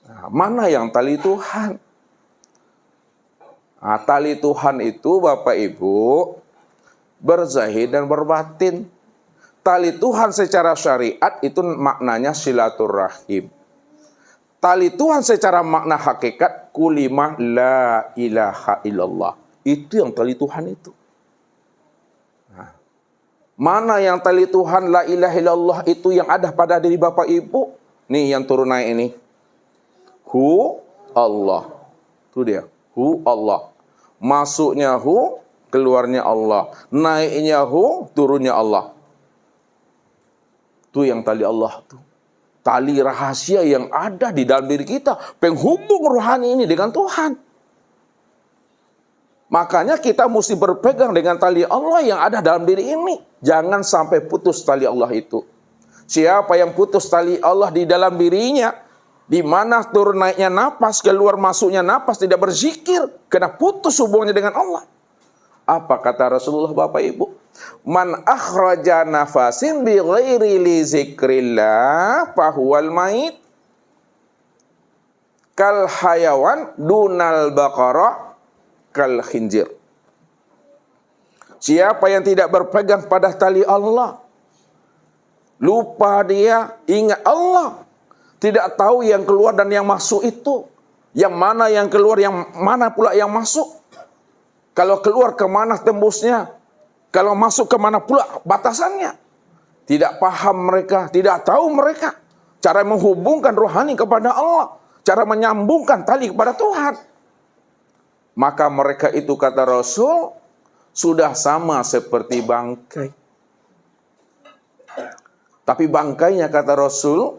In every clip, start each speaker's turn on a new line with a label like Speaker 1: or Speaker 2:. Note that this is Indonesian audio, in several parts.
Speaker 1: Nah, mana yang tali Tuhan? Nah, tali Tuhan itu Bapak Ibu berzahir dan berbatin. Tali Tuhan secara syariat itu maknanya silaturahim. Tali Tuhan secara makna hakikat kulimah la ilaha illallah. Itu yang tali Tuhan itu. Nah, mana yang tali Tuhan la ilaha illallah itu yang ada pada diri Bapak Ibu? Nih yang turun naik ini. Hu Allah. Itu dia. Hu Allah. Masuknya hu, keluarnya Allah. Naiknya hu, turunnya Allah. Itu yang tali Allah tuh. Tali rahasia yang ada di dalam diri kita, penghubung rohani ini dengan Tuhan. Makanya kita mesti berpegang dengan tali Allah yang ada dalam diri ini. Jangan sampai putus tali Allah itu. Siapa yang putus tali Allah di dalam dirinya, di mana turun naiknya napas, keluar masuknya napas, tidak berzikir, kena putus hubungannya dengan Allah. Apa kata Rasulullah Bapak Ibu? Man akhraja nafasin bi ghairi li zikrillah fahuwal mait kal hayawan dunal baqara kal khinzir. Siapa yang tidak berpegang pada tali Allah, lupa dia, ingat Allah, tidak tahu yang keluar dan yang masuk itu, yang mana yang keluar, yang mana pula yang masuk. Kalau keluar kemana tembusnya, kalau masuk kemana pula batasannya. Tidak paham mereka, tidak tahu mereka cara menghubungkan rohani kepada Allah, cara menyambungkan tali kepada Tuhan. Maka mereka itu kata Rasul, sudah sama seperti bangkai. Tapi bangkainya kata Rasul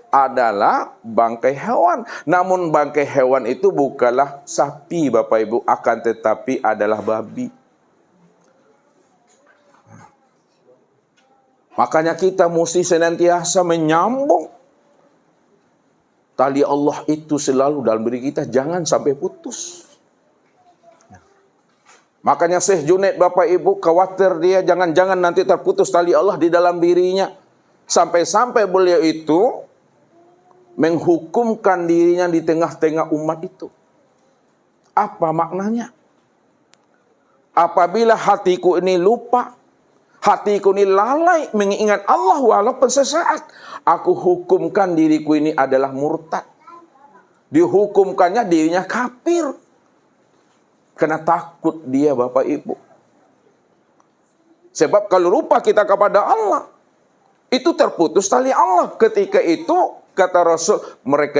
Speaker 1: adalah bangkai hewan. Namun bangkai hewan itu bukanlah sapi Bapak Ibu, akan tetapi adalah babi. Makanya kita mesti senantiasa menyambung tali Allah itu selalu dalam diri kita, jangan sampai putus. Makanya Syekh Junaid Bapak Ibu khawatir dia jangan-jangan nanti terputus tali Allah di dalam dirinya. Sampai-sampai beliau itu menghukumkan dirinya di tengah-tengah umat itu. Apa maknanya? Apabila hatiku ini lupa, hatiku ini lalai mengingat Allah walaupun sesaat, aku hukumkan diriku ini adalah murtad. Dihukumkannya dirinya kafir. Karena takut dia Bapak Ibu. Sebab kalau lupa kita kepada Allah, itu terputus tali Allah. Ketika itu kata Rasul, mereka